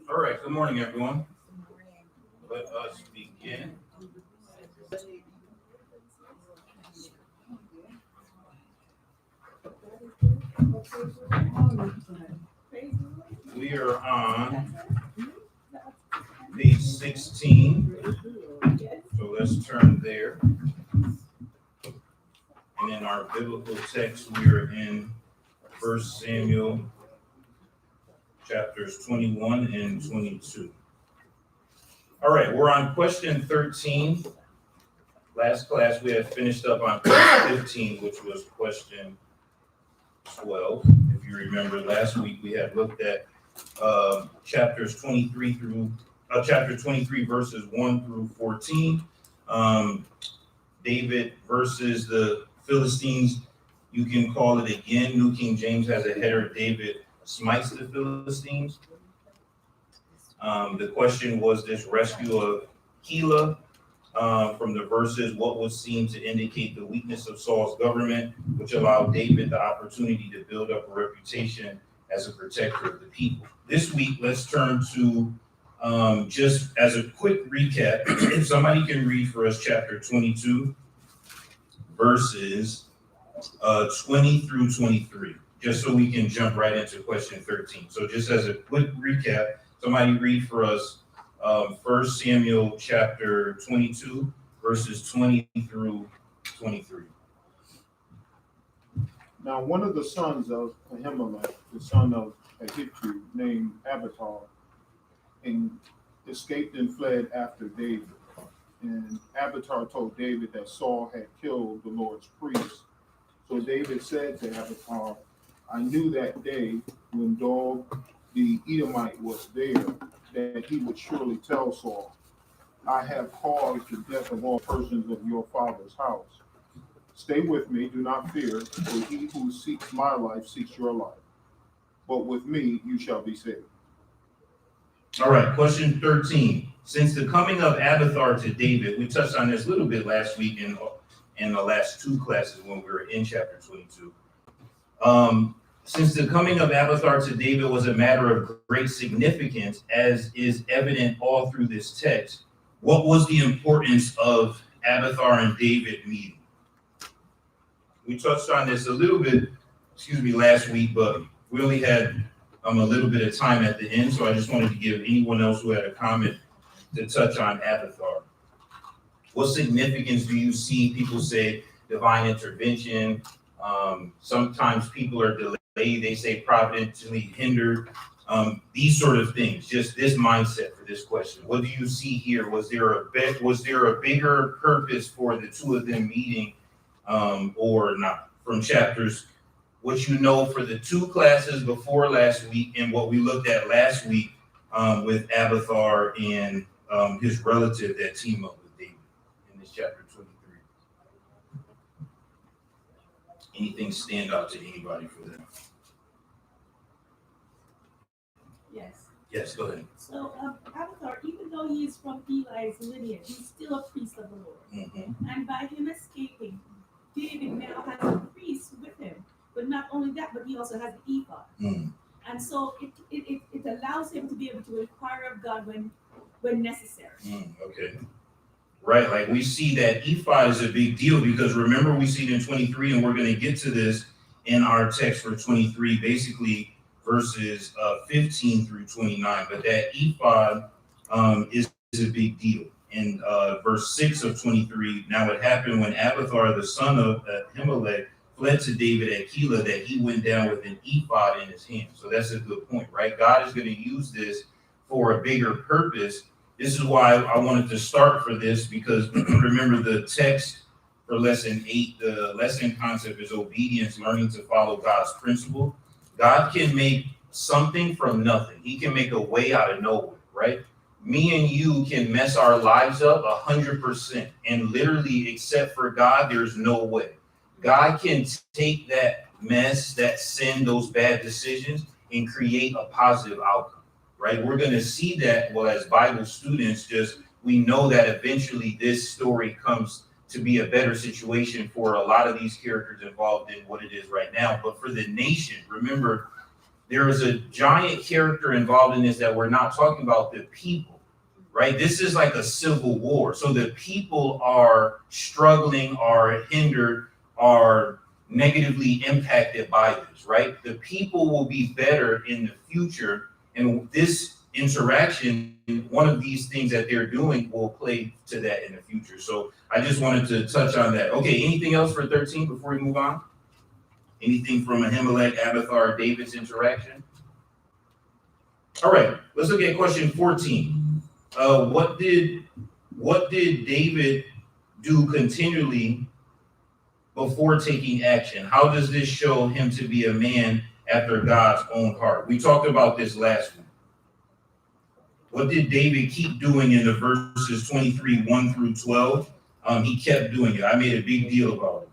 All right, good morning, everyone. Let us begin. We are on page 16, so let's turn there. And in our biblical text, we are in 1 Samuel chapters 21 and 22. All right, we're on question 13. Last class, we had finished up on question 15, which was question 12. If you remember, last week we had looked at chapter 23 verses 1 through 14. David versus the Philistines. You can call it again. New King James has a header, David smites the Philistines. The question was this rescue of Keilah. From the verses, what was seen to indicate the weakness of Saul's government, which allowed David the opportunity to build up a reputation as a protector of the people. This week, let's turn to, just as a quick recap, if somebody can read for us chapter 22, verses 20 through 23, just so we can jump right into question 13. So just as a quick recap, somebody read for us 1 Samuel chapter 22, verses 20 through 23. Now one of the sons of Ahimelech, the son of Ahitub, named Abiathar, and escaped and fled after David. And Abiathar told David that Saul had killed the Lord's priest. So David said to Abiathar, I knew that day when Doeg the Edomite was there, that he would surely tell Saul, I have caused the death of all persons of your father's house. Stay with me, do not fear, for he who seeks my life seeks your life. But with me you shall be saved. All right, question 13. Since the coming of Abiathar to David, we touched on this a little bit last week in the last two classes when we were in chapter 22. Since the coming of Abiathar to David was a matter of great significance, as is evident all through this text, what was the importance of Abiathar and David meeting? We touched on this a little bit, last week, but we only had a little bit of time at the end, so I just wanted to give anyone else who had a comment to touch on Abiathar. What significance do you see? People say divine intervention. Sometimes people are delayed. They say providentially hindered. These sort of things. Just this mindset for this question. What do you see here? Was there a bigger purpose for the two of them meeting, or not? From chapters, what you know for the two classes before last week, and what we looked at last week with Abiathar and his relative that team up with David in this chapter 23. Anything stand out to anybody for that? Yes, go ahead. So Abiathar, even though he is from Eli's lineage, he's still a priest of the Lord. Mm-hmm. And by him escaping, David now has a priest with him. But not only that, but he also has an ephod. Mm. And so it allows him to be able to inquire of God when necessary. Okay. Right, like we see that ephod is a big deal because remember we see it in 23, and we're going to get to this in our text for 23, basically verses 15 through 29. But that ephod is a big deal. In verse 6 of 23, now it happened when Abiathar, the son of Ahimelech, fled to David at Keilah, that he went down with an ephod in his hand. So that's a good point, right? God is going to use this for a bigger purpose. This is why I wanted to start for this, because remember the text for lesson 8, the lesson concept is obedience, learning to follow God's principle. God can make something from nothing. He can make a way out of nowhere, right? me and you can mess our lives up 100%, and literally, except for God, there's no way. God can take that mess, that sin, those bad decisions, and create a positive outcome, right? We're going to see that, well, as Bible students, we know that eventually this story comes to be a better situation for a lot of these characters involved in what it is right now. But for the nation, remember, there is a giant character involved in this that we're not talking about, the people, right? This is like a civil war. So the people are struggling, are hindered, are negatively impacted by this, right? The people will be better in the future. And this interaction, one of these things that they're doing will play to that in the future. So I just wanted to touch on that. Okay, anything else for 13 before we move on? Anything from Ahimelech, Abiathar, David's interaction? All right, let's look at question 14. What did David do continually before taking action? How does this show him to be a man after God's own heart? We talked about this last week. What did David keep doing in the verses 23, 1 through 12? He kept doing it. I made a big deal about it.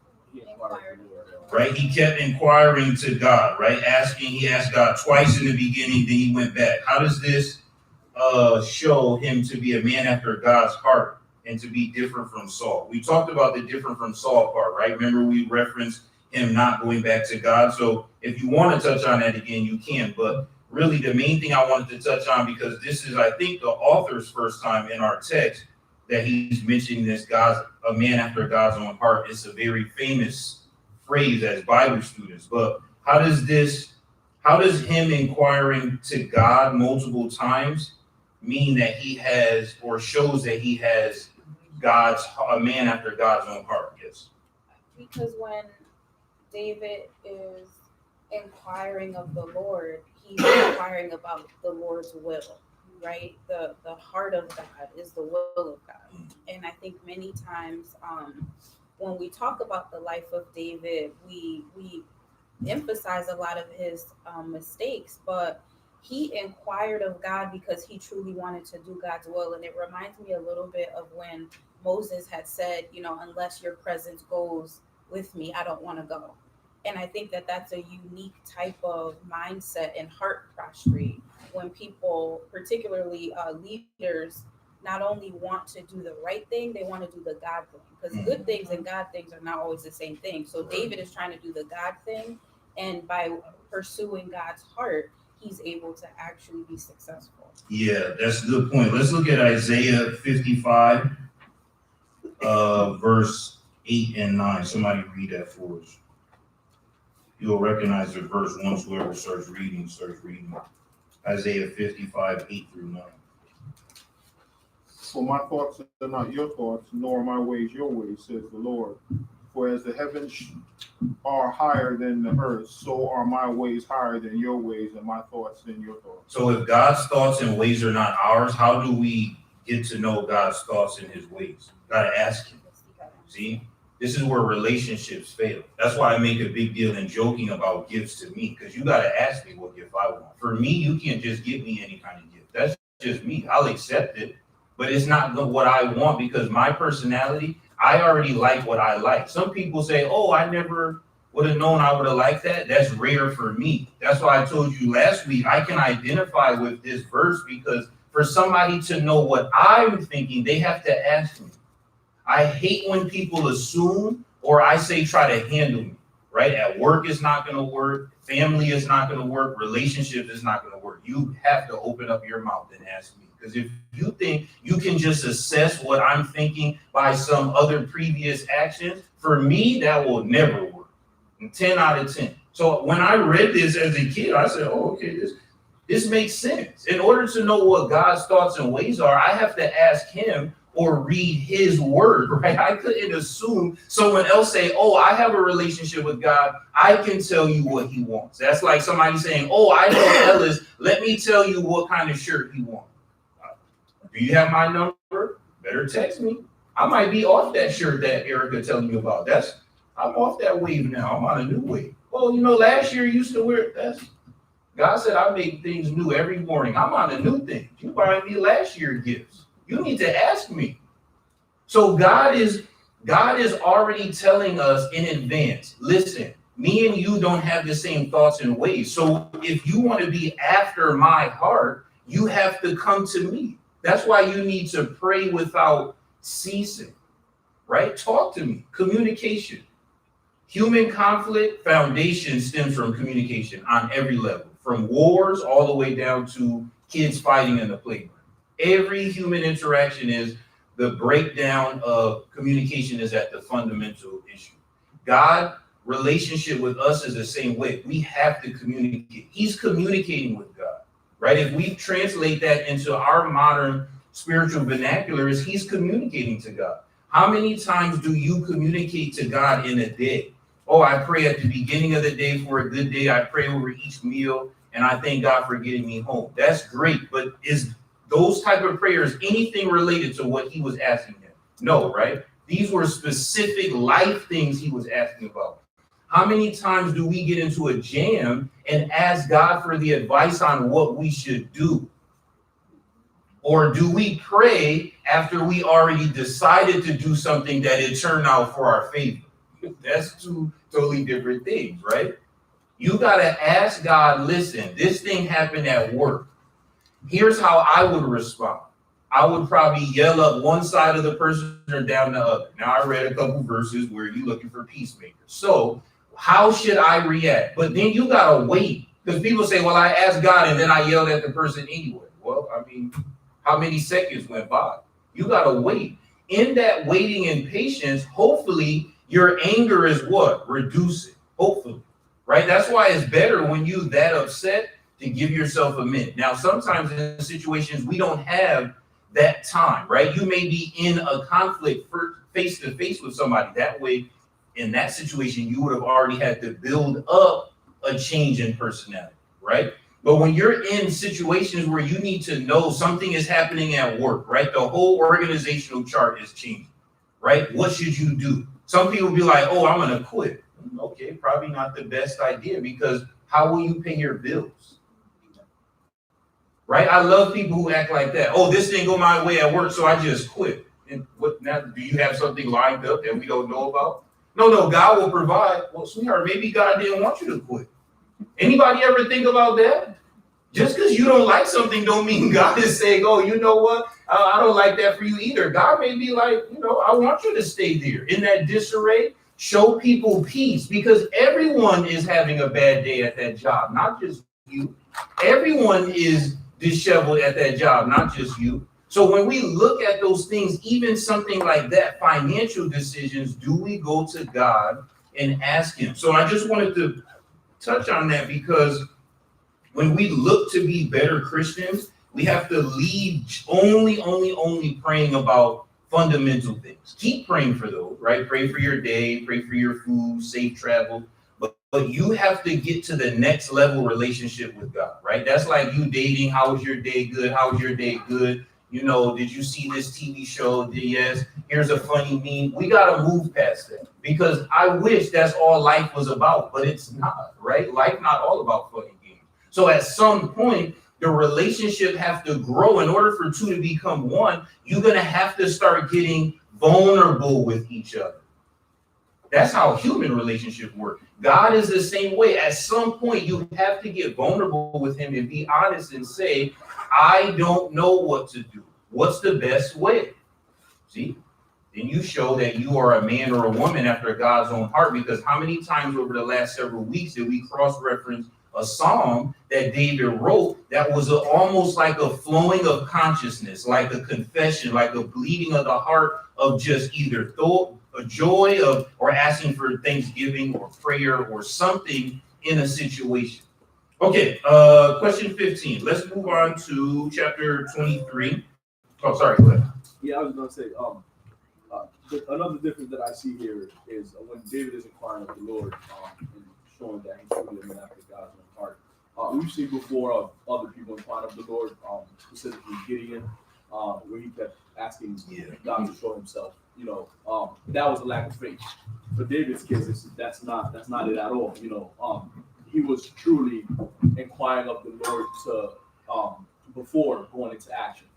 Right? He kept inquiring to God, right? He asked God twice in the beginning, then he went back. How does this show him to be a man after God's heart and to be different from Saul? We talked about the different from Saul part, right? Remember, we referenced him not going back to God. So if you want to touch on that again, you can. But really, the main thing I wanted to touch on, because this is, I think, the author's first time in our text that he's mentioning this, a man after God's own heart. It's a very famous phrase as Bible students. But how does him inquiring to God multiple times mean that he has, or shows that he has a man after God's own heart? Yes. Because when David is inquiring of the Lord, he's inquiring about the Lord's will, right? The heart of God is the will of God. And I think many times when we talk about the life of David, we emphasize a lot of his mistakes, but he inquired of God because he truly wanted to do God's will. And it reminds me a little bit of when Moses had said, unless your presence goes with me, I don't want to go. And I think that that's a unique type of mindset and heart posture when people, particularly leaders, not only want to do the right thing, they want to do the God thing. Because good things and God things are not always the same thing. So David is trying to do the God thing. And by pursuing God's heart, he's able to actually be successful. Yeah, that's a good point. Let's look at Isaiah 55, verse 8 and 9. Somebody read that for us. You'll recognize the verse once whoever starts reading. Isaiah 55, 8 through 9. For my thoughts are not your thoughts, nor my ways your ways, says the Lord. For as the heavens are higher than the earth, so are my ways higher than your ways, and my thoughts than your thoughts. So if God's thoughts and ways are not ours, how do we get to know God's thoughts and his ways? Got to ask him. See? This is where relationships fail. That's why I make a big deal in joking about gifts to me, because you got to ask me what gift I want. For me, you can't just give me any kind of gift. That's just me. I'll accept it, but it's not what I want, because my personality, I already like what I like. Some people say, oh, I never would have known I would have liked that. That's rare for me. That's why I told you last week, I can identify with this verse, because for somebody to know what I'm thinking, they have to ask me. I hate when people assume, or I say try to handle me, right? At work, it's not going to work. Family is not going to work. Relationship is not going to work. You have to open up your mouth and ask me. Because if you think you can just assess what I'm thinking by some other previous actions, for me, that will never work. 10 out of 10. So when I read this as a kid, I said, oh, okay, this makes sense. In order to know what God's thoughts and ways are, I have to ask him or read his word, right? I couldn't assume someone else say, oh, I have a relationship with God. I can tell you what he wants. That's like somebody saying, oh, I know Ellis. Let me tell you what kind of shirt he wants. Do you have my number? Better text me. I might be off that shirt that Erica telling you about. I'm off that wave now. I'm on a new wave. Well, last year you used to wear it. God said, I make things new every morning. I'm on a new thing. You buying me last year's gifts. You need to ask me. So God is already telling us in advance, listen, me and you don't have the same thoughts and ways. So if you want to be after my heart, you have to come to me. That's why you need to pray without ceasing, right? Talk to me. Communication. Human conflict foundation stems from communication on every level, from wars all the way down to kids fighting in the playground. Every human interaction is the breakdown of communication is at the fundamental issue. God relationship with us is the same way. We have to communicate. He's communicating with God, right? If we translate that into our modern spiritual vernacular, is he's communicating to God. How many times do you communicate to God in a day? Oh, I pray at the beginning of the day for a good day. I pray over each meal, and I thank God for getting me home. That's great, but is those type of prayers anything related to what he was asking him? No, right? These were specific life things he was asking about. How many times do we get into a jam and ask God for the advice on what we should do? Or do we pray after we already decided to do something that it turned out for our favor? That's two totally different things, right? You got to ask God, listen, this thing happened at work. Here's how I would respond. I would probably yell up one side of the person or down the other. Now, I read a couple verses where you're looking for peacemakers. So how should I react? But then you got to wait, because people say, well, I asked God and then I yelled at the person anyway. Well, I mean, how many seconds went by? You got to wait. In that waiting and patience, hopefully your anger is what? Reducing, hopefully, right? That's why it's better when you're that upset to give yourself a minute. Now, sometimes in situations we don't have that time, right? You may be in a conflict face to face with somebody. That way, in that situation, you would have already had to build up a change in personality, right? But when you're in situations where you need to know something is happening at work, right? The whole organizational chart is changing, right? What should you do? Some people be like, oh, I'm going to quit. Okay, probably not the best idea, because how will you pay your bills? Right? I love people who act like that. Oh, this didn't go my way at work, so I just quit. And what now? Do you have something lined up that we don't know about? No, God will provide. Well, sweetheart, maybe God didn't want you to quit. Anybody ever think about that? Just because you don't like something don't mean God is saying, oh, you know what? I don't like that for you either. God may be like, I want you to stay there. In that disarray, show people peace, because everyone is having a bad day at that job, not just you. Everyone is disheveled at that job, not just you. So when we look at those things, even something like that, financial decisions, do we go to God and ask him? So I just wanted to touch on that, because when we look to be better Christians, we have to leave only praying about fundamental things. Keep praying for those, right? Pray for your day, pray for your food, safe travel. But you have to get to the next level relationship with God, right? That's like you dating. How was your day? Good. How was your day? Good. Did you see this TV show? Yes. Here's a funny meme. We got to move past that, because I wish that's all life was about, but it's not, right? Life not all about funny games. So at some point, the relationship has to grow. In order for two to become one, you're going to have to start getting vulnerable with each other. That's how human relationships work. God is the same way. At some point, you have to get vulnerable with him and be honest and say, I don't know what to do. What's the best way? See? Then you show that you are a man or a woman after God's own heart, because how many times over the last several weeks did we cross-reference a psalm that David wrote that was almost like a flowing of consciousness, like a confession, like a bleeding of the heart of just either thought, a joy of, or asking for thanksgiving or prayer or something in a situation. Okay, question 15. Let's move on to chapter 23. Oh, sorry, go ahead. Yeah, I was going to say, another difference that I see here is when David is inquiring of the Lord and showing that he's truly a man after God's own heart. We've seen before other people inquiring of the Lord, specifically Gideon, where he kept asking God to show himself. That was a lack of faith. For David's case, that's not it at all. He was truly inquiring of the Lord to before going into action.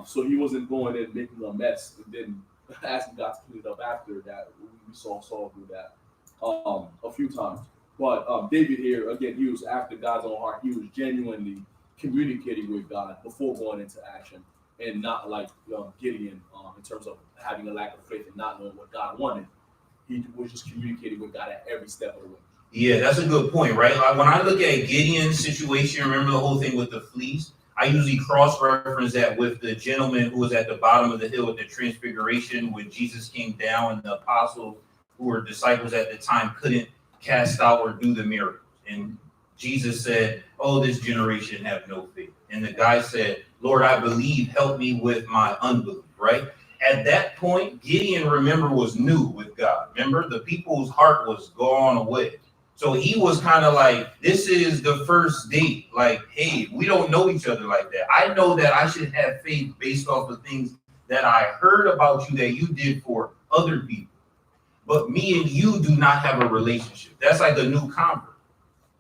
So he wasn't going in making a mess and then asking God to clean it up after that. We saw Saul do that a few times. But David here, again, he was after God's own heart. He was genuinely communicating with God before going into action, and not like Gideon in terms of having a lack of faith and not knowing what God wanted. He was just communicating with God at every step of the way. Yeah, that's a good point, right? Like when I look at Gideon's situation, remember the whole thing with the fleece? I usually cross-reference that with the gentleman who was at the bottom of the hill at the transfiguration when Jesus came down and the apostles who were disciples at the time couldn't cast out or do the miracles. And Jesus said, oh, this generation have no faith. And the guy said, Lord, I believe, help me with my unbelief, right? At that point, Gideon, remember, was new with God. Remember, the people's heart was gone away. So he was kind of like, this is the first date. Like, hey, we don't know each other like that. I know that I should have faith based off of things that I heard about you that you did for other people. But me and you do not have a relationship. That's like a new convert,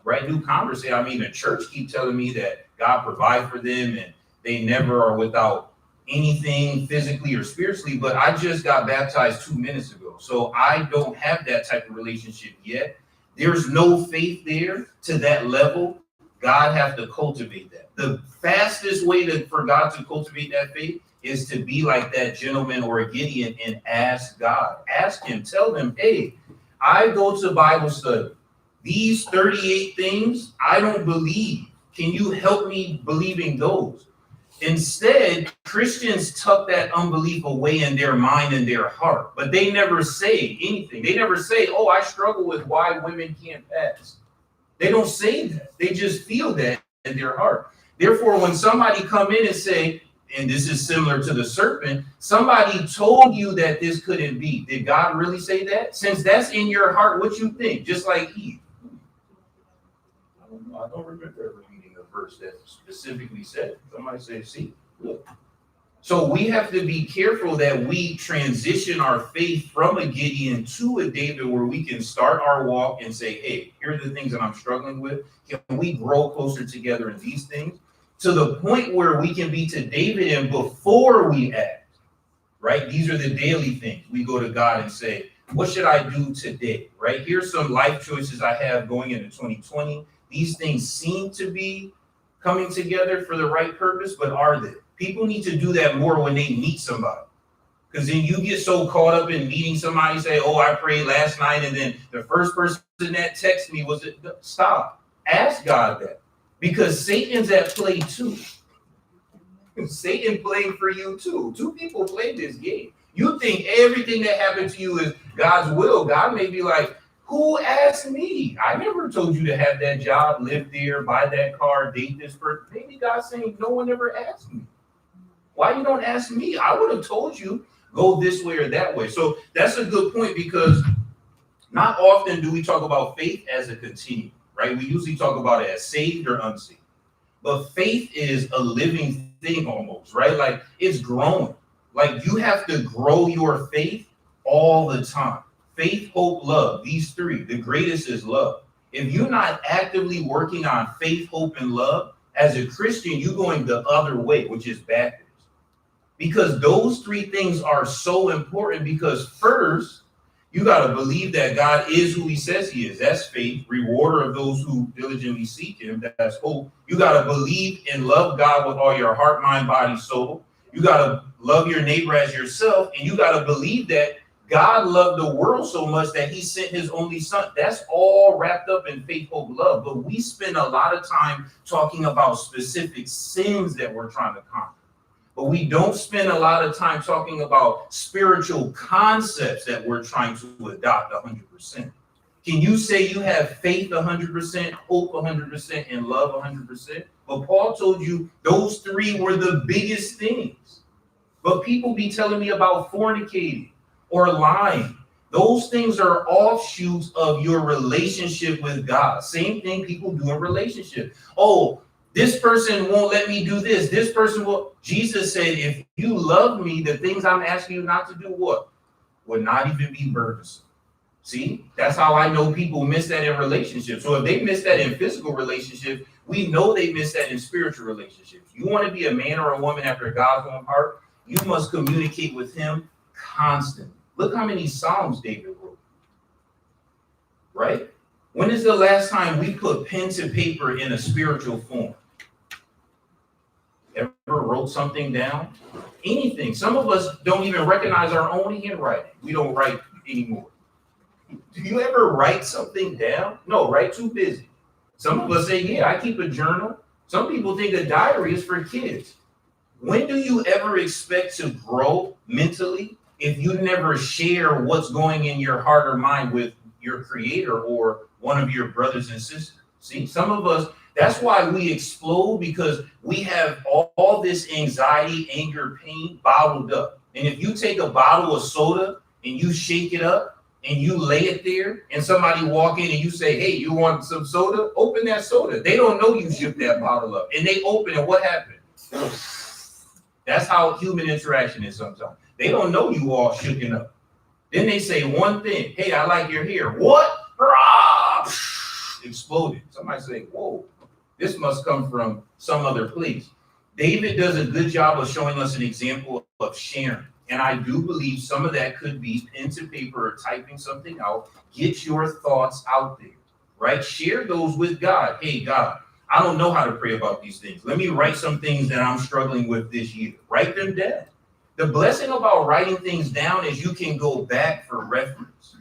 right? New converts say, I mean, the church keep telling me that God provide for them and they never are without anything physically or spiritually, but I just got baptized 2 minutes ago. So I don't have that type of relationship yet. There's no faith there to that level. God has to cultivate that. The fastest way for God to cultivate that faith is to be like that gentleman or a Gideon and ask God. Ask him, tell them, hey, I go to Bible study. These 38 things I don't believe. Can you help me believing those? Instead, Christians tuck that unbelief away in their mind and their heart, but they never say anything. They never say, oh, I struggle with why women can't pass. They don't say that. They just feel that in their heart. Therefore, when somebody come in and say, and this is similar to the serpent, somebody told you that this couldn't be. Did God really say that? Since that's in your heart, what you think? Just like Eve. I don't know. I don't remember ever reading a verse that specifically said it. Somebody say, see, look. So we have to be careful that we transition our faith from a Gideon to a David where we can start our walk and say, hey, here are the things that I'm struggling with. Can we grow closer together in these things? To the point where we can be to David and before we act, right? These are the daily things. We go to God and say, what should I do today, right? Here's some life choices I have going into 2020. These things seem to be coming together for the right purpose, but are they? People need to do that more when they meet somebody. Because then you get so caught up in meeting somebody, say, oh, I prayed last night, and then the first person that texted me was, stop. Ask God that. Because Satan's at play too. Satan playing for you too. Two people play this game. You think everything that happened to you is God's will. God may be like, who asked me? I never told you to have that job, live there, buy that car, date this person. Maybe God's saying, no one ever asked me. Why you don't ask me? I would have told you, go this way or that way. So that's a good point, because not often do we talk about faith as a continuum, right? We usually talk about it as saved or unsaved. But faith is a living thing almost, right? Like it's growing. Like you have to grow your faith all the time. Faith, hope, love, these three. The greatest is love. If you're not actively working on faith, hope, and love, as a Christian, you're going the other way, which is backwards. Because those three things are so important, because first, you got to believe that God is who he says he is. That's faith, rewarder of those who diligently seek him. That's hope. You got to believe and love God with all your heart, mind, body, soul. You got to love your neighbor as yourself. And you got to believe that God loved the world so much that he sent his only son. That's all wrapped up in faith, hope, love. But we spend a lot of time talking about specific sins that we're trying to conquer. But we don't spend a lot of time talking about spiritual concepts that we're trying to adopt 100%. Can you say you have faith 100%, hope 100%, and love 100%? But Paul told you those three were the biggest things. But people be telling me about fornicating or lying. Those things are offshoots of your relationship with God. Same thing people do in relationship. Oh, this person won't let me do this. This person will. Jesus said, if you love me, the things I'm asking you not to do, what? Would not even be burdensome. See, that's how I know people miss that in relationships. So if they miss that in physical relationships, we know they miss that in spiritual relationships. You want to be a man or a woman after God's own heart, you must communicate with him constantly. Look how many Psalms David wrote, right? When is the last time we put pen to paper in a spiritual form? Ever wrote something down? Anything. Some of us don't even recognize our own handwriting. We don't write anymore. Do you ever write something down? No, right? Too busy. Some of us say, yeah, I keep a journal. Some people think a diary is for kids. When do you ever expect to grow mentally if you never share what's going in your heart or mind with your creator or one of your brothers and sisters? See, some of us, that's why we explode, because we have all this anxiety, anger, pain bottled up. And if you take a bottle of soda and you shake it up, and you lay it there, and somebody walk in and you say, hey, you want some soda? Open that soda. They don't know you shook that bottle up. And they open it, what happened? That's how human interaction is sometimes. They don't know you all shooken up. Then they say one thing, hey, I like your hair. What? Rah! Exploded. Somebody say, whoa, this must come from some other place. David does a good job of showing us an example of sharing. And I do believe some of that could be pen to paper or typing something out. Get your thoughts out there, right? Share those with God. Hey, God, I don't know how to pray about these things. Let me write some things that I'm struggling with this year. Write them down. The blessing about writing things down is you can go back for reference.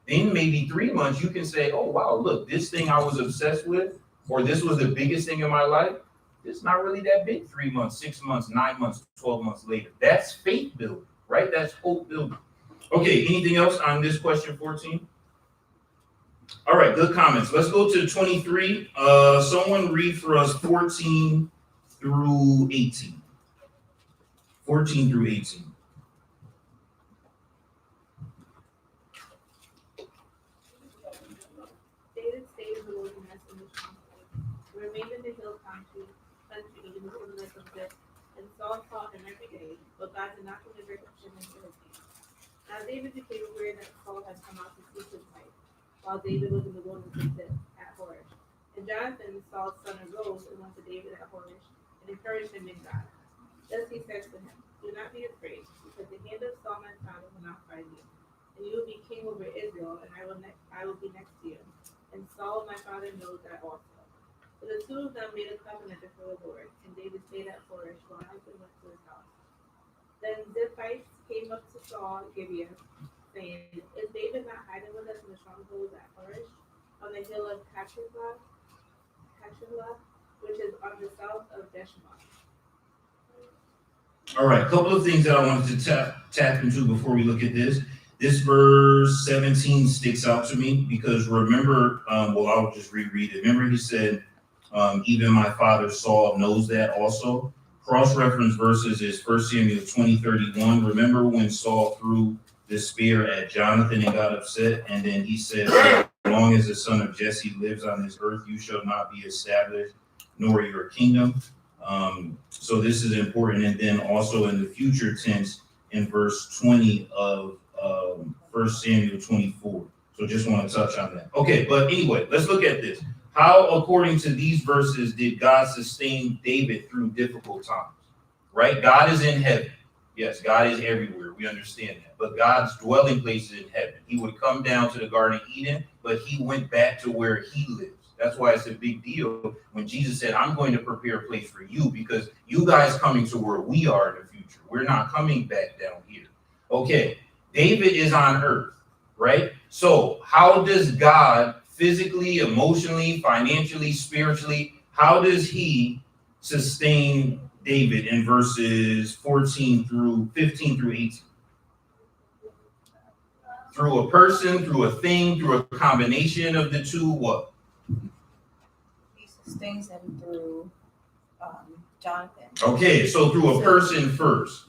Then maybe 3 months, you can say, oh, wow, look, this thing I was obsessed with, or this was the biggest thing in my life. It's not really that big 3 months, 6 months, 9 months, 12 months later. That's faith building, right? That's hope building. Okay, anything else on this question 14? All right, good comments. Let's go to 23. Someone read for us 14 through 18. 14 through 18. David stayed in the wilderness in the stronghold, remained in the hill country in the wilderness of Ziph, and Saul fought him every day, but God did not deliver him into his hand. Now David became aware that Saul had come out to seek his wife, while David was in the wilderness of Ziph at Horish. And Jonathan, Saul's son, arose and went to David at Horish and encouraged him in God. Thus he said to him, do not be afraid, because the hand of Saul my father will not find you, and you will be king over Israel, and I will be next to you. And Saul my father knows that also. So the two of them made a covenant before the Lord, and David stayed at Horish while Jonathan went to his house. Then Ziphites came up to Saul at Gibeah, saying, is David not hiding with us in the stronghold at Horish, on the hill of Kachula, which is on the south of Jeshimon? All right, a couple of things that I wanted to tap into before we look at this. This verse 17 sticks out to me because remember, I'll just reread it. Remember he said, even my father Saul knows that also. Cross-reference verses is 1 Samuel 20:31. Remember when Saul threw the spear at Jonathan and got upset? And then he said, as long as the son of Jesse lives on this earth, you shall not be established, nor your kingdom. So this is important. And then also in the future tense in verse 20 of 1 Samuel 24. So just want to touch on that. Okay, but anyway, let's look at this. How, according to these verses, did God sustain David through difficult times? Right? God is in heaven. Yes, God is everywhere. We understand that. But God's dwelling place is in heaven. He would come down to the Garden of Eden, but he went back to where he lives. That's why it's a big deal when Jesus said, I'm going to prepare a place for you because you guys coming to where we are in the future. We're not coming back down here. Okay, David is on earth, right? So how does God physically, emotionally, financially, spiritually, how does he sustain David in verses 15 through 18? Through a person, through a thing, through a combination of the two, what? He sustains him through Jonathan. Okay, so through a person first,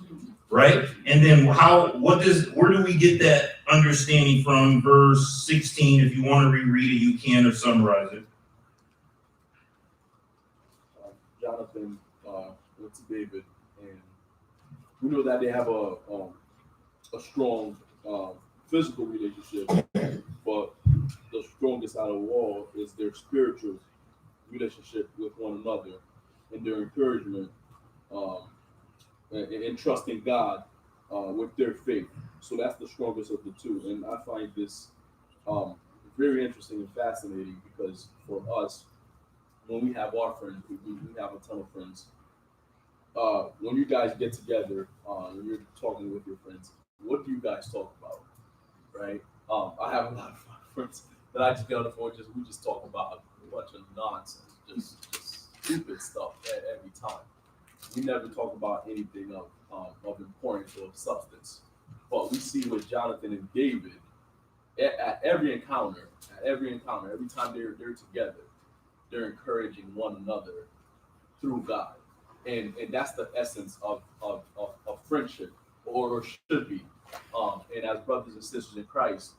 right? And then where do we get that understanding from? Verse 16, if you want to reread it, you can, or summarize it. Jonathan went to David, and we know that they have a strong physical relationship. strongest out of all is their spiritual relationship with one another and their encouragement and trusting God with their faith. So that's the strongest of the two. And I find this very interesting and fascinating because for us, when we have our friends, we have a ton of friends. When you guys get together, when you're talking with your friends, what do you guys talk about, right? I have a lot of friends that I just get on the phone. We just talk about a bunch of nonsense, just stupid stuff every time. We never talk about anything of importance or of substance. But we see with Jonathan and David at every encounter, every time they're together, they're encouraging one another through God. And that's the essence of friendship, or should be. And as brothers and sisters in Christ,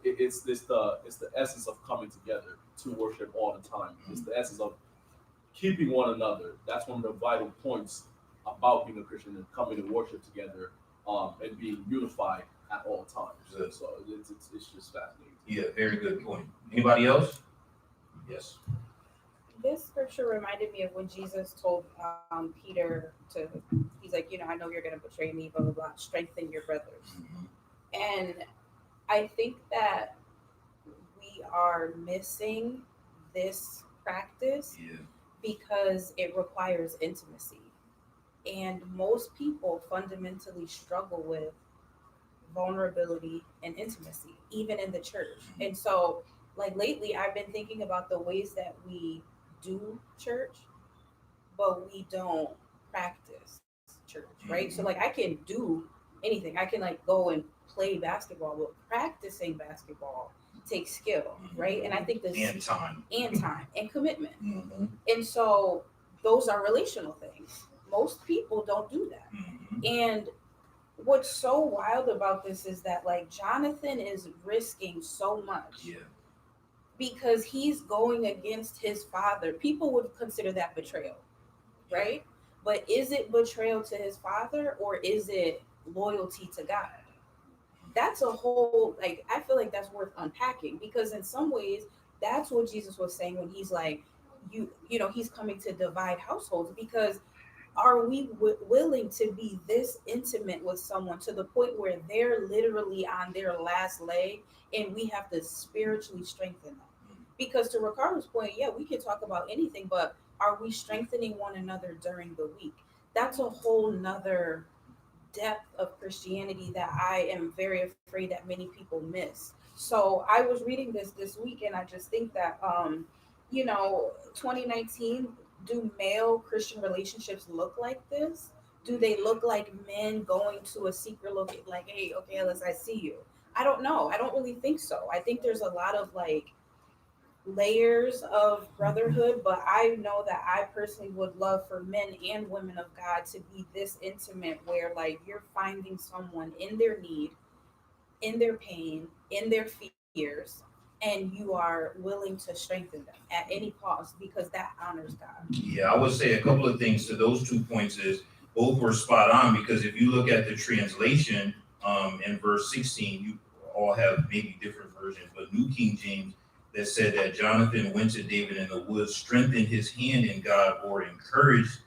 it's the essence of coming together to worship all the time. It's the essence of keeping one another. That's one of the vital points about being a Christian and coming to worship together, and being unified at all times. Good. So it's just fascinating. Yeah, very good point. Anybody else? Yes. This scripture reminded me of when Jesus told Peter he's like, I know you're going to betray me, blah, blah, blah, strengthen your brothers. And I think that we are missing this practice because it requires intimacy. And most people fundamentally struggle with vulnerability and intimacy, even in the church. And so, like lately, I've been thinking about the ways that we do church, but we don't practice church, right? So like I can do anything. I can like go and play basketball, but practicing basketball takes skill, right? And I think this And time and commitment. And so those are relational things. Most people don't do that. And what's so wild about this is that like Jonathan is risking so much because he's going against his father. People would consider that betrayal, right? But is it betrayal to his father, or is it loyalty to God? That's a whole, like, I feel like that's worth unpacking, because in some ways that's what Jesus was saying when he's like, he's coming to divide households. Because are we willing to be this intimate with someone to the point where they're literally on their last leg and we have to spiritually strengthen them? Because to Ricardo's point, we can talk about anything, but are we strengthening one another during the week? That's a whole nother depth of Christianity that I am very afraid that many people miss. So I was reading this week, and I just think that, 2019, do male Christian relationships look like this? Do they look like men going to a secret look at like, hey, okay, Ellis, I see you? I don't know. I don't really think so. I think there's a lot of like layers of brotherhood, but I know that I personally would love for men and women of God to be this intimate where like you're finding someone in their need, in their pain, in their fears, and you are willing to strengthen them at any cost, because that honors God. Yeah, I would say a couple of things to those 2 points is both were spot on, because if you look at the translation in verse 16, you all have maybe different versions, but New King James, that said that Jonathan went to David in the woods, strengthened his hand in God, or encouraged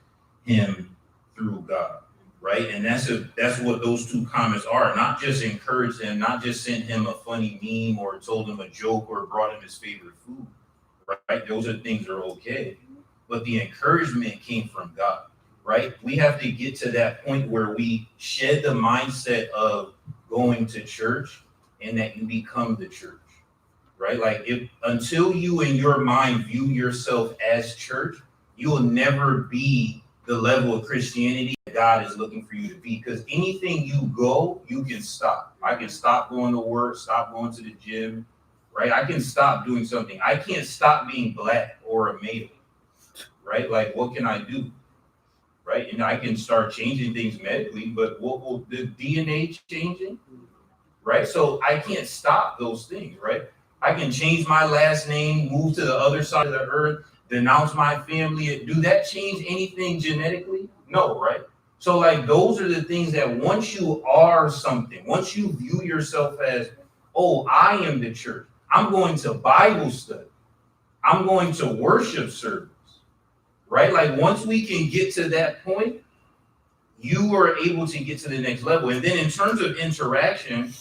him through God, right? And that's what those 2 comments are. Not just encouraged him, not just sent him a funny meme or told him a joke or brought him his favorite food, right? Those are things that are okay. But the encouragement came from God, right? We have to get to that point where we shed the mindset of going to church and that you become the church. Right? Like until you in your mind view yourself as church, you will never be the level of Christianity that God is looking for you to be. Because anything you can stop. I can stop going to work, stop going to the gym, right? I can stop doing something. I can't stop being black or a male, right? Like, what can I do? Right? And I can start changing things medically, but what will the DNA changing? Right? So I can't stop those things, right? I can change my last name, move to the other side of the earth, denounce my family. Do that change anything genetically? No, right? So like those are the things that once you are something, once you view yourself as, oh, I am the church, I'm going to Bible study. I'm going to worship service, right? Like once we can get to that point, you are able to get to the next level. And then in terms of interaction,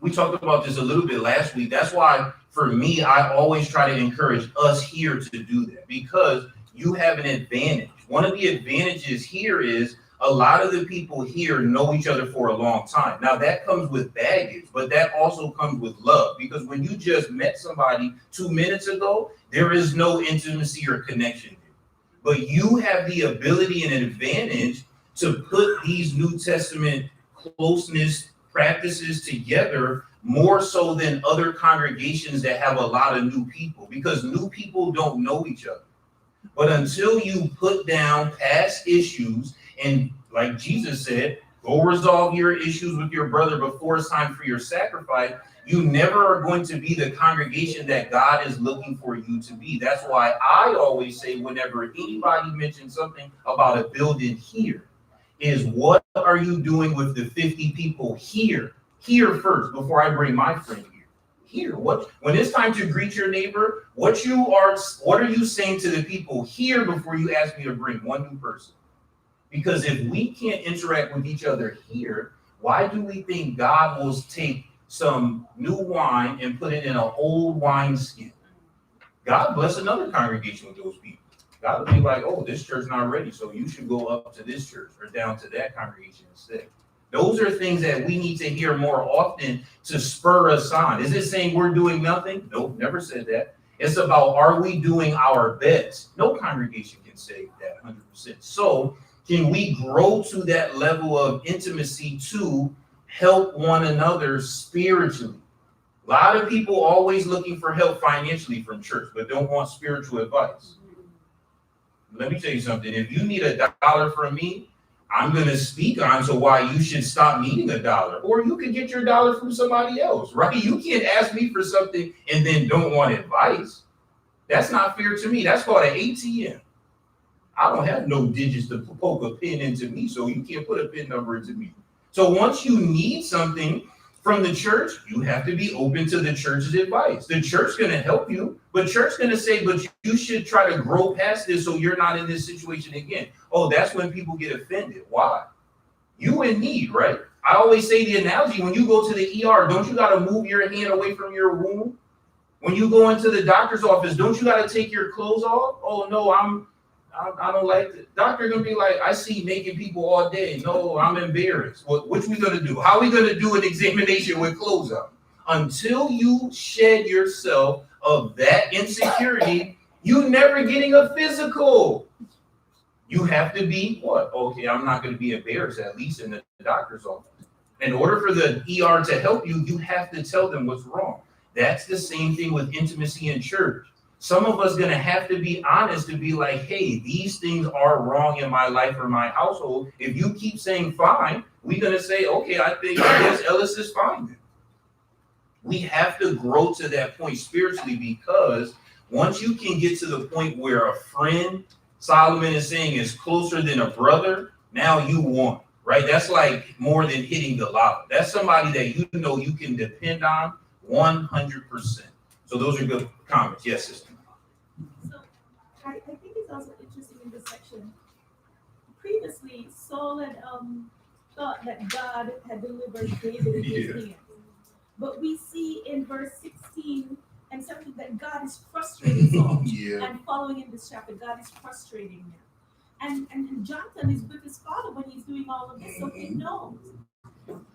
we talked about this a little bit last week. That's why for me, I always try to encourage us here to do that because you have an advantage. One of the advantages here is a lot of the people here know each other for a long time. Now that comes with baggage, but that also comes with love because when you just met somebody 2 minutes ago, there is no intimacy or connection there. But you have the ability and an advantage to put these New Testament closeness practices together more so than other congregations that have a lot of new people because new people don't know each other. But until you put down past issues and like Jesus said, go resolve your issues with your brother before it's time for your sacrifice, you never are going to be the congregation that God is looking for you to be. That's why I always say whenever anybody mentions something about a building here, is what are you doing with the 50 people here first before I bring my friend here? What when it's time to greet your neighbor, what are you saying to the people here before you ask me to bring one new person? Because if we can't interact with each other here, why do we think God will take some new wine and put it in an old wineskin? God bless another congregation with those people. God will be like, oh, this church not ready, so you should go up to this church or down to that congregation instead. Those are things that we need to hear more often to spur us on. Is it saying we're doing nothing? Nope, never said that. It's about, are we doing our best? No congregation can say that 100%. So can we grow to that level of intimacy to help one another spiritually? A lot of people always looking for help financially from church, but don't want spiritual advice. Let me tell you something. If you need $1 from me, I'm going to speak on to why you should stop needing $1. Or you can get your $1 from somebody else, right? You can't ask me for something and then don't want advice. That's not fair to me. That's called an ATM. I don't have no digits to poke a pin into me, so you can't put a pin number into me. So once you need something from the church, you have to be open to the church's advice. The church's going to help you, but church's going to say, but you should try to grow past this so you're not in this situation again. Oh, that's when people get offended. Why? You in need, right? I always say the analogy, when you go to the ER, don't you got to move your hand away from your wound? When you go into the doctor's office, don't you got to take your clothes off? Oh, no, I don't like it. Doctor gonna be like, I see naked people all day. No, I'm embarrassed. What we gonna do? How we gonna do an examination with clothes on? Until you shed yourself of that insecurity, you never getting a physical. You have to be what? Okay, I'm not gonna be embarrassed, at least in the doctor's office. In order for the ER to help you, you have to tell them what's wrong. That's the same thing with intimacy in church. Some of us gonna have to be honest to be like, hey, these things are wrong in my life or my household. If you keep saying fine, we're gonna say, okay, I guess Ellis is fine then. We have to grow to that point spiritually because once you can get to the point where a friend, Solomon is saying, is closer than a brother, now you won, right? That's like more than hitting the lotto. That's somebody that you know you can depend on 100%. So those are good comments. Yes, sister. So I think it's also interesting in this section. Previously, Saul had thought that God had delivered David in his hands. But we see in verse 16 and 17 that God is frustrating Saul. And following in this chapter, God is frustrating him. And Jonathan is with his father when he's doing all of this, so he knows.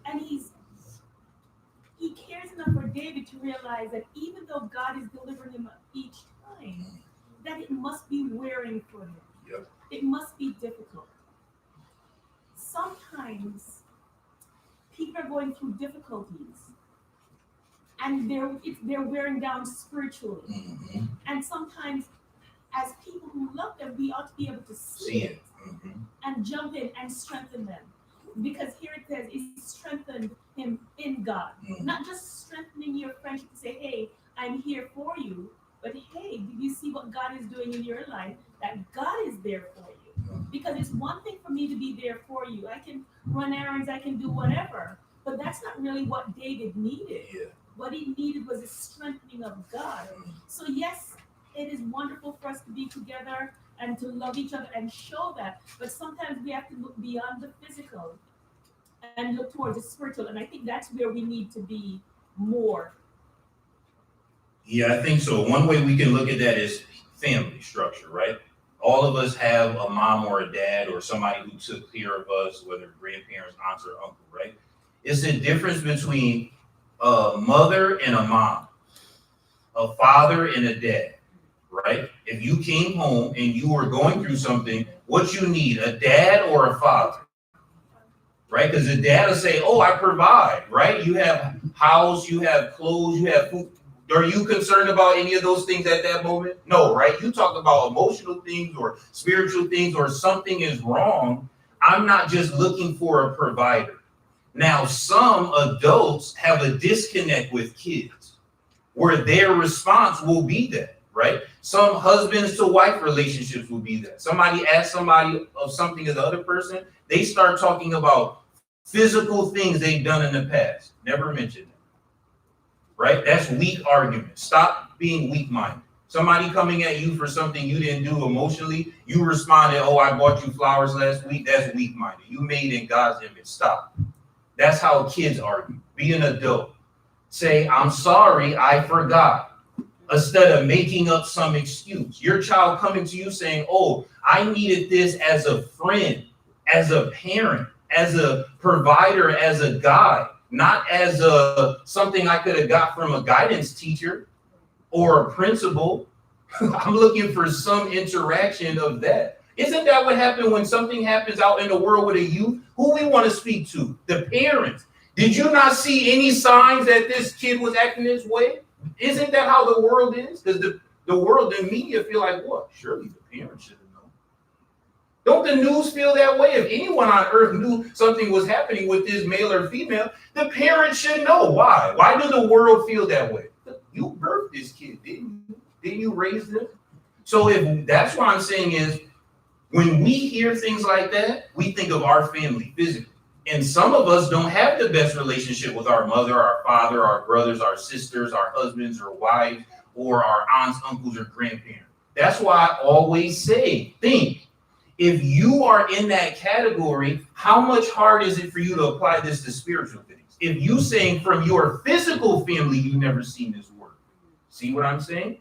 And he cares enough for David to realize that even though God is delivering him each time, that it must be wearing for him. Yep. It must be difficult. Sometimes people are going through difficulties and they're wearing down spiritually. Mm-hmm. And sometimes as people who love them, we ought to be able to see it and jump in and strengthen them. Because here it says, it strengthened him in God. Mm-hmm. Not just strengthening your friendship to say, hey, I'm here for you, but hey, did you see what God is doing in your life? That God is there for you. Because it's one thing for me to be there for you. I can run errands, I can do whatever. But that's not really what David needed. Yeah. What he needed was a strengthening of God. So yes, it is wonderful for us to be together and to love each other and show that. But sometimes we have to look beyond the physical and look towards the spiritual. And I think that's where we need to be more. Yeah, I think so. One way we can look at that is family structure, right? All of us have a mom or a dad or somebody who took care of us, whether grandparents, aunts, or uncle, right? It's the difference between a mother and a mom, a father and a dad, right? If you came home and you were going through something, what you need, a dad or a father, right? Because the dad will say, oh, I provide, right? You have house, you have clothes, you have food. Are you concerned about any of those things at that moment? No, right? You talk about emotional things or spiritual things or something is wrong. I'm not just looking for a provider. Now, some adults have a disconnect with kids where their response will be that, right? Some husbands to wife relationships will be that. Somebody asks somebody of something of the other person, they start talking about physical things they've done in the past. Never mentioned it. Right? That's weak argument. Stop being weak-minded. Somebody coming at you for something you didn't do emotionally, you responded, oh, I bought you flowers last week. That's weak-minded. You made in God's image. Stop. That's how kids argue. Be an adult. Say, I'm sorry, I forgot. Instead of making up some excuse. Your child coming to you saying, oh, I needed this as a friend, as a parent, as a provider, as a guide. Not as something I could have got from a guidance teacher or a principal. I'm looking for some interaction of that. Isn't that what happened when something happens out in the world with a youth? Who we want to speak to? The parents. Did you not see any signs that this kid was acting this way? Isn't that how the world is? Because the world, the media feel like what? Surely the parents should have known. Don't the news feel that way? If anyone on earth knew something was happening with this male or female, the parents should know. Why? Why does the world feel that way? You birthed this kid, didn't you? Didn't you raise them? So if that's what I'm saying is, when we hear things like that, we think of our family physically. And some of us don't have the best relationship with our mother, our father, our brothers, our sisters, our husbands or wives, or our aunts, uncles, or grandparents. That's why I always say, think. If you are in that category, how much harder is it for you to apply this to spiritual things? If you saying from your physical family, you've never seen this work. See what I'm saying?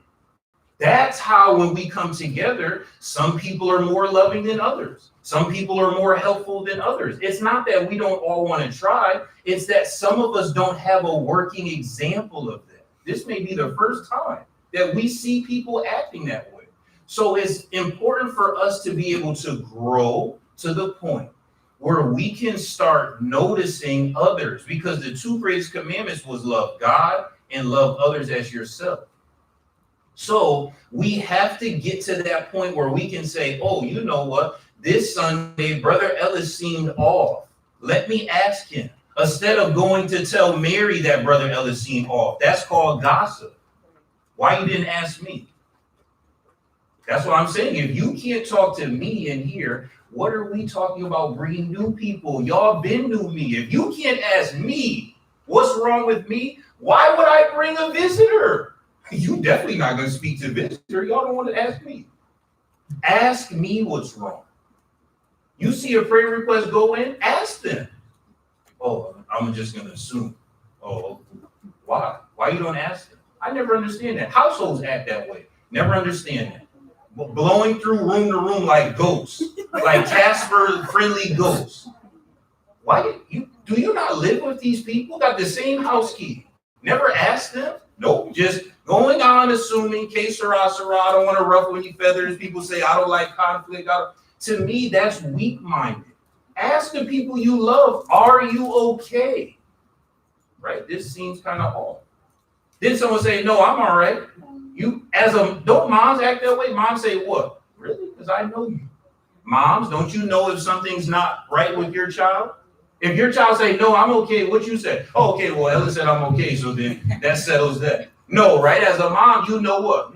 That's how when we come together, some people are more loving than others. Some people are more helpful than others. It's not that we don't all want to try. It's that some of us don't have a working example of that. This may be the first time that we see people acting that way. So it's important for us to be able to grow to the point where we can start noticing others, because the two greatest commandments was love God and love others as yourself. So we have to get to that point where we can say, oh, you know what? This Sunday, Brother Ellis seemed off. Let me ask him. Instead of going to tell Mary that Brother Ellis seemed off. That's called gossip. Why you didn't ask me? That's what I'm saying. If you can't talk to me in here, what are we talking about bringing new people? Y'all been knew me. If you can't ask me what's wrong with me, why would I bring a visitor? You definitely not going to speak to a visitor. Y'all don't want to ask me. Ask me what's wrong. You see a prayer request go in, ask them. Oh, I'm just going to assume. Oh, why? Why you don't ask them? I never understand that. Households act that way. Never understand that. Blowing through room to room like ghosts, like Casper friendly ghosts. Why do you not live with these people? Got the same house key. Never ask them? Nope. Just going on assuming, que sera, sera, I don't want to ruffle any feathers. People say, I don't like conflict. To me, that's weak-minded. Ask the people you love, are you okay? Right? This seems kind of off. Then someone say, no, I'm all right. Don't moms act that way? Moms say, what? Really? Because I know you. Moms, don't you know if something's not right with your child? If your child say, no, I'm okay, what you say? Oh, okay, well, Ella said I'm okay, so then that settles that. No, right? As a mom, you know what?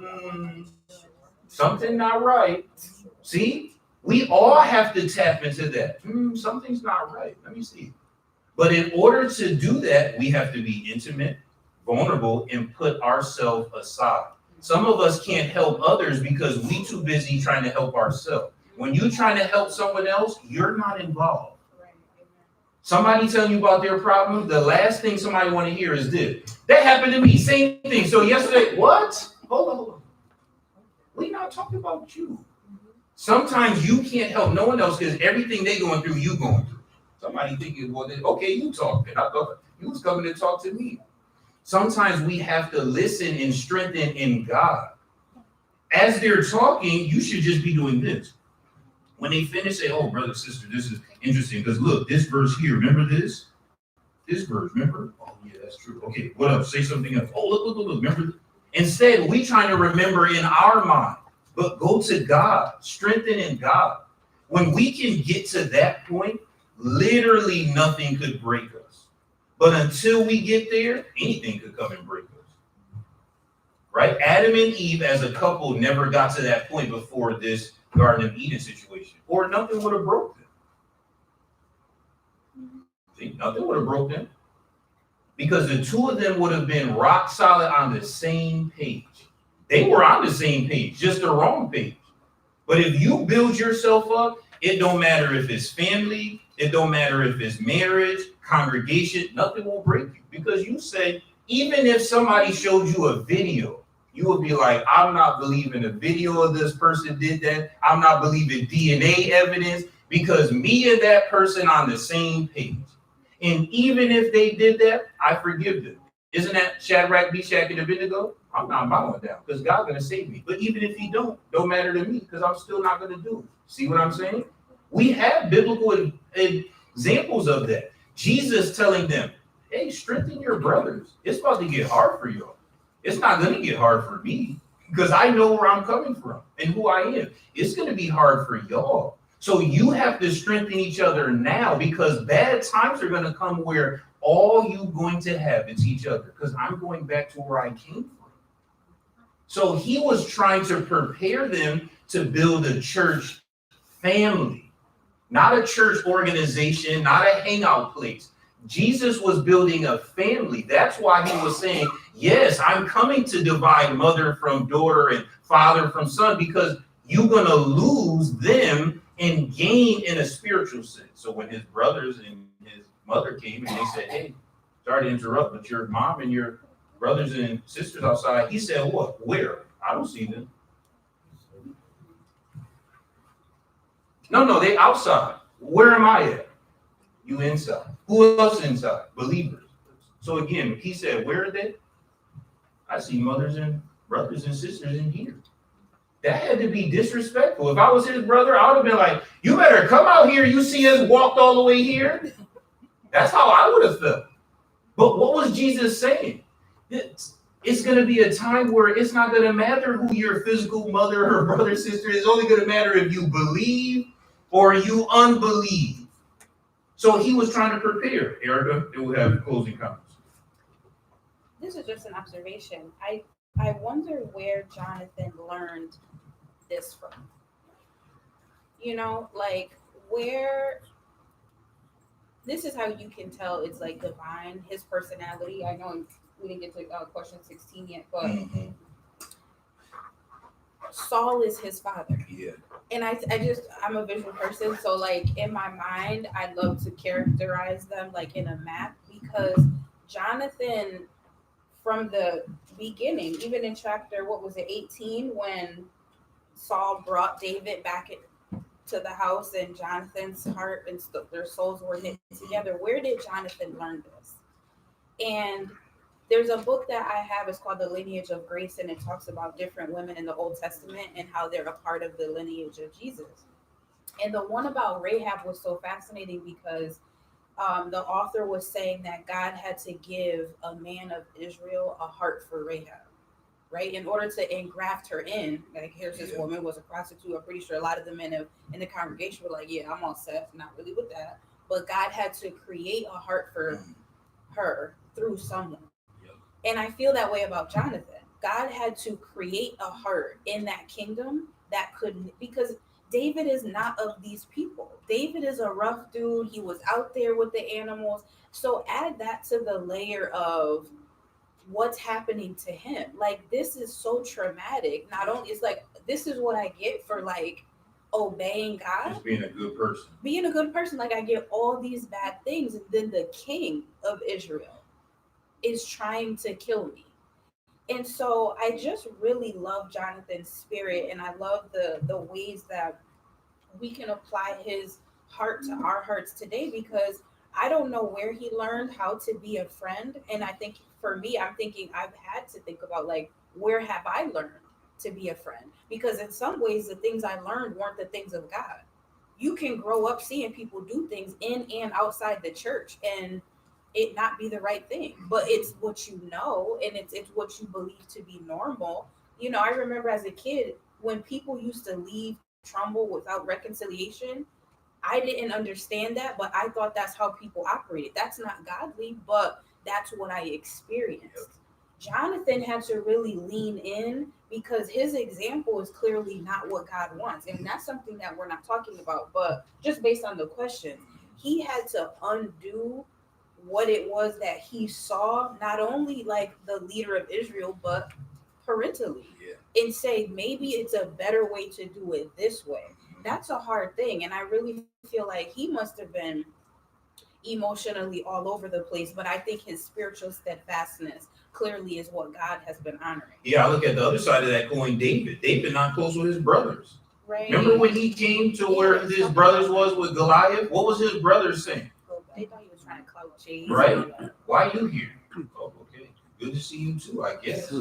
Something not right. See? We all have to tap into that. Something's not right. Let me see. But in order to do that, we have to be intimate, vulnerable and put ourselves aside. Some of us can't help others because we too busy trying to help ourselves. When you're trying to help someone else, you're not involved. Somebody telling you about their problem, the last thing somebody want to hear is this. That happened to me, same thing. So yesterday, what? Hold on. We're not talking about you. Sometimes you can't help no one else because everything they going through, you going through. Somebody thinking, well, okay, you talking. I thought you was coming to talk to me. Sometimes we have to listen and strengthen in God. As they're talking, you should just be doing this. When they finish, say, oh, brother, sister, this is interesting because look, this verse here, remember this? This verse, remember? Oh, yeah, that's true. Okay, what else? Say something else. Oh, look, remember? Instead, we trying to remember in our mind, but go to God, strengthen in God. When we can get to that point, literally nothing could break us. But until we get there, anything could come and break us. Right? Adam and Eve as a couple never got to that point before this Garden of Eden situation, or nothing would have broke them. See, nothing would have broke them because the two of them would have been rock solid on the same page. They were on the same page, just the wrong page. But if you build yourself up, it don't matter if it's family, it don't matter if it's marriage, congregation, nothing will break you because you say, even if somebody showed you a video, you would be like, I'm not believing a video of this person did that. I'm not believing DNA evidence because me and that person on the same page. And even if they did that, I forgive them. Isn't that Shadrach, Meshach, and Abednego? I'm not bowing down because God's going to save me. But even if he don't matter to me because I'm still not going to do it. See what I'm saying? We have biblical examples of that. Jesus telling them, hey, strengthen your brothers. It's about to get hard for y'all. It's not going to get hard for me because I know where I'm coming from and who I am. It's going to be hard for y'all. So you have to strengthen each other now because bad times are going to come where all you going to have is each other because I'm going back to where I came from. So he was trying to prepare them to build a church family, not a church organization, not a hangout place. Jesus was building a family. That's why he was saying, yes, I'm coming to divide mother from daughter and father from son because you're going to lose them and gain in a spiritual sense. So when his brothers and his mother came and they said, hey, sorry to interrupt, but your mom and your brothers and sisters outside, he said, what? Where? I don't see them. No, they outside. Where am I at? You inside. Who else inside? Believers. So again, he said, where are they? I see mothers and brothers and sisters in here. That had to be disrespectful. If I was his brother, I would have been like, you better come out here. You see us walked all the way here. That's how I would have felt. But what was Jesus saying? It's going to be a time where it's not going to matter who your physical mother or brother, sister is. It's only going to matter if you believe or you unbelieve. So he was trying to prepare. Erica, it will have closing comments. This is just an observation. I wonder where Jonathan learned this from. You know, like where this is how you can tell it's like divine, his personality. I know we didn't get to question 16 yet, but Saul is his father. Yeah. And I'm a visual person. So like in my mind, I love to characterize them like in a map because Jonathan from the beginning, even in chapter, 18, when Saul brought David back to the house and Jonathan's heart and their souls were knit together. Where did Jonathan learn this? And there's a book that I have, it's called The Lineage of Grace, and it talks about different women in the Old Testament and how they're a part of the lineage of Jesus. And the one about Rahab was so fascinating because the author was saying that God had to give a man to Israel a heart for Rahab, right? In order to engraft her in, like here's this woman was a prostitute. I'm pretty sure a lot of the men in the congregation were like, yeah, I'm all set, not really with that. But God had to create a heart for her through someone. And I feel that way about Jonathan. God had to create a heart in that kingdom that couldn't, because David is not of these people. David is a rough dude. He was out there with the animals. So add that to the layer of what's happening to him. Like, this is so traumatic. Not only, it's like, this is what I get for like obeying God, Just being a good person. being a good person. Like, I get all these bad things, and then the king of Israel is trying to kill me. And so I just really love Jonathan's spirit, and I love the ways that we can apply his heart to our hearts today, because I don't know where he learned how to be a friend. And I think for me, I'm thinking I've had to think about, like, where have I learned to be a friend? Because in some ways, the things I learned weren't the things of God. You can grow up seeing people do things in and outside the church and it not be the right thing, but it's what you know, and it's what you believe to be normal. You know, I remember as a kid when people used to leave Trumbull without reconciliation. I didn't understand that, but I thought that's how people operated. That's not godly, but that's what I experienced. Jonathan had to really lean in because his example is clearly not what God wants. And that's something that we're not talking about, but just based on the question, he had to undo what it was that he saw, not only like the leader of Israel, but parentally, and say, maybe it's a better way to do it this way. That's a hard thing. And I really feel like he must have been emotionally all over the place, but I think his spiritual steadfastness clearly is what God has been honoring. Yeah, I look at the other side of that coin, David. David not close with his brothers. Right. Remember when he came to where his brothers was with Goliath? What was his brothers saying? They thought he was trying to clout chase. Right. Why you here? Oh, okay. Good to see you too, I guess.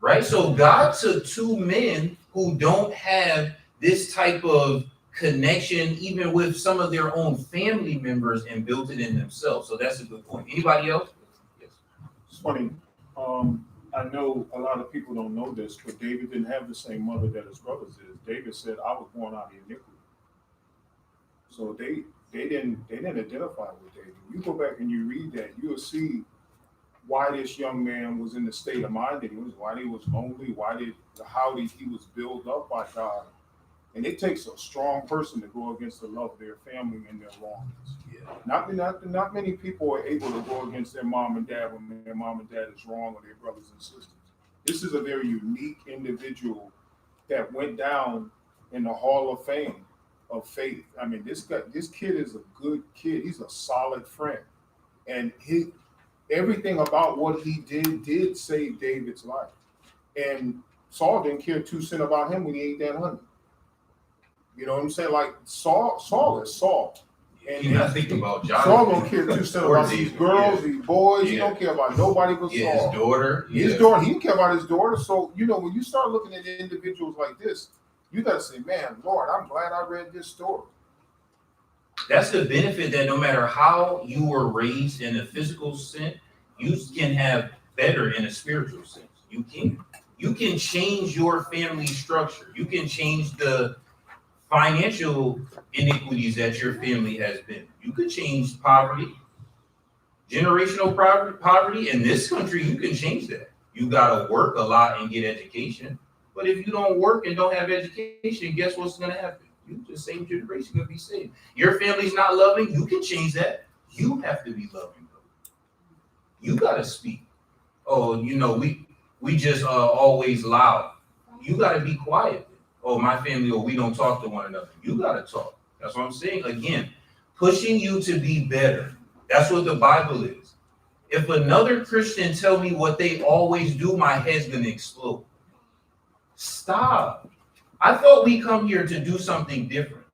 Right? So God took two men who don't have this type of connection, even with some of their own family members, and built it in themselves. So that's a good point. Anybody else? Yes. It's funny. I know a lot of people don't know this, but David didn't have the same mother that his brothers is. David said, "I was born out of iniquity." So they didn't identify with David. You go back and you read that, you'll see why this young man was in the state of mind that he was, why he was lonely, how he was built up by God. And it takes a strong person to go against the love of their family and their wrongs. Yeah. Not many people are able to go against their mom and dad when their mom and dad is wrong, or their brothers and sisters. This is a very unique individual that went down in the Hall of Fame of faith. I mean, this kid is a good kid. He's a solid friend, and everything about what he did save David's life. And Saul didn't care 2 cents about him when he ate that honey. You know what I'm saying? Like Saul is Saul. And You're not thinking about Jonathan. Saul don't care 2 cents about these girls, these boys. He don't care about nobody but Saul. His daughter. His daughter. He didn't care about his daughter. So, you know, when you start looking at individuals like this, you got to say, man, Lord, I'm glad I read this story. That's the benefit, that no matter how you were raised in a physical sense, you can have better in a spiritual sense. You can change your family structure. You can change the financial iniquities that your family has been. You could change poverty, generational poverty. In this country, you can change that. You got to work a lot and get education. But if you don't work and don't have education, guess what's going to happen? You, the same generation, going to be saved. Your family's not loving. You can change that. You have to be loving, though. You got to speak. Oh, you know, we just always loud. You got to be quiet. Oh, my family, or we don't talk to one another. You got to talk. That's what I'm saying. Again, pushing you to be better. That's what the Bible is. If another Christian tell me what they always do, my head's going to explode. Stop. I thought we come here to do something different,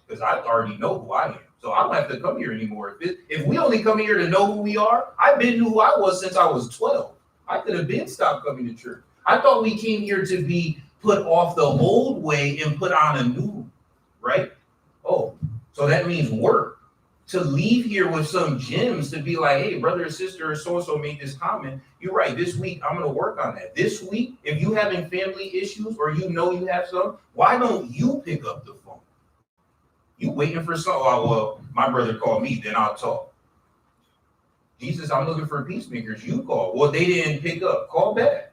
because I already know who I am. So I don't have to come here anymore. If we only come here to know who we are, I've been who I was since I was 12. I could have been stopped coming to church. I thought we came here to be put off the old way and put on a new, right? Oh, so that means work. To leave here with some gems, to be like, hey, brother or sister or so-and-so made this comment. You're right. This week, I'm going to work on that. This week, if you having family issues or you know you have some, why don't you pick up the phone? You waiting for some? Oh, well, my brother called me, then I'll talk. Jesus, I'm looking for peacemakers. You call. Well, they didn't pick up. Call back.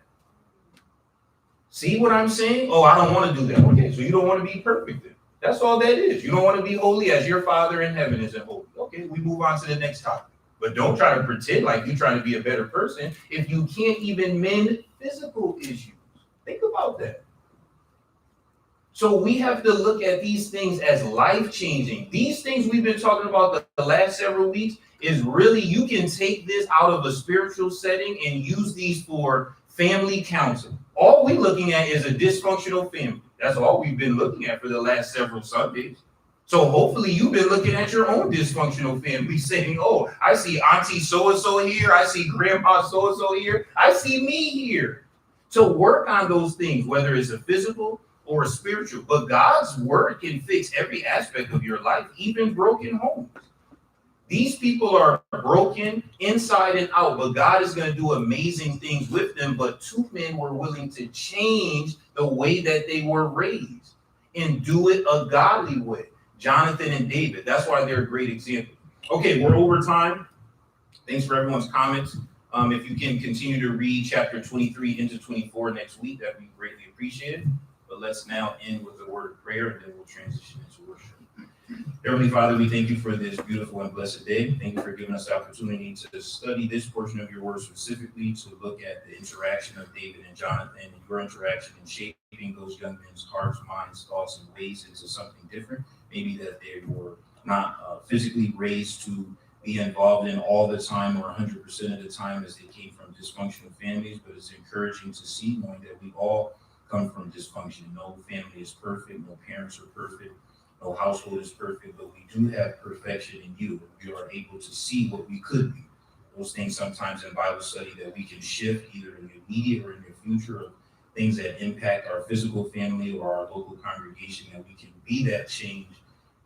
See what I'm saying? Oh, I don't want to do that. Okay, so you don't want to be perfect then. That's all that is. You don't want to be holy as your Father in heaven isn't holy. Okay, we move on to the next topic. But don't try to pretend like you're trying to be a better person if you can't even mend physical issues. Think about that. So we have to look at these things as life-changing. These things we've been talking about the last several weeks is really, you can take this out of a spiritual setting and use these for family counsel. All we're looking at is a dysfunctional family. That's all we've been looking at for the last several Sundays. So hopefully you've been looking at your own dysfunctional family saying, oh, I see auntie so-and-so here. I see grandpa so-and-so here. I see me here. So work on those things, whether it's a physical or a spiritual. But God's word can fix every aspect of your life, even broken homes. These people are broken inside and out, but God is going to do amazing things with them. But two men were willing to change the way that they were raised and do it a godly way. Jonathan and David. That's why they're a great example. Okay, we're over time. Thanks for everyone's comments. If you can continue to read chapter 23 into 24 next week, that'd be greatly appreciated. But let's now end with a word of prayer, and then we'll transition into worship. Heavenly Father, we thank you for this beautiful and blessed day. Thank you for giving us the opportunity to study this portion of your word specifically, to look at the interaction of David and Jonathan and your interaction in shaping those young men's hearts, minds, thoughts, and ways into something different. Maybe that they were not physically raised to be involved in all the time or 100% of the time, as they came from dysfunctional families, but it's encouraging to see, knowing that we all come from dysfunction. No family is perfect, no parents are perfect, no household is perfect, but we do have perfection in you. We are able to see what we could be. Those things sometimes in Bible study that we can shift either in the immediate or in the future, of things that impact our physical family or our local congregation, that we can be that change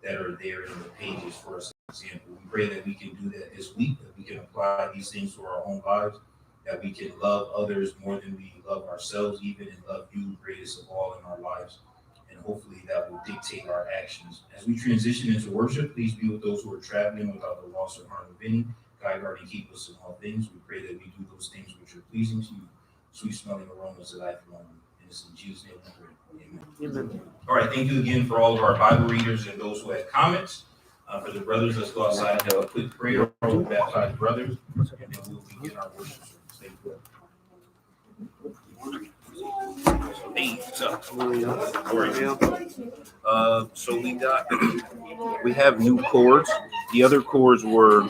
that are there in the pages for us. Example, we pray that we can do that this week, that we can apply these things to our own lives, that we can love others more than we love ourselves, even, and love you greatest of all in our lives. And hopefully that will dictate our actions. As we transition into worship, please be with those who are traveling without the loss or harm of any. Guide, guard, and keep us in all things. We pray that we do those things which are pleasing to you, sweet smelling aromas that I from you. And it's in Jesus' name we pray. Amen. Amen. All right, thank you again for all of our Bible readers and those who had comments. For the brothers, let's go outside and have a quick prayer for the baptized brothers, and then we'll begin our worship service. Thank you. Hey, what's up? So we have new chords. The other chords were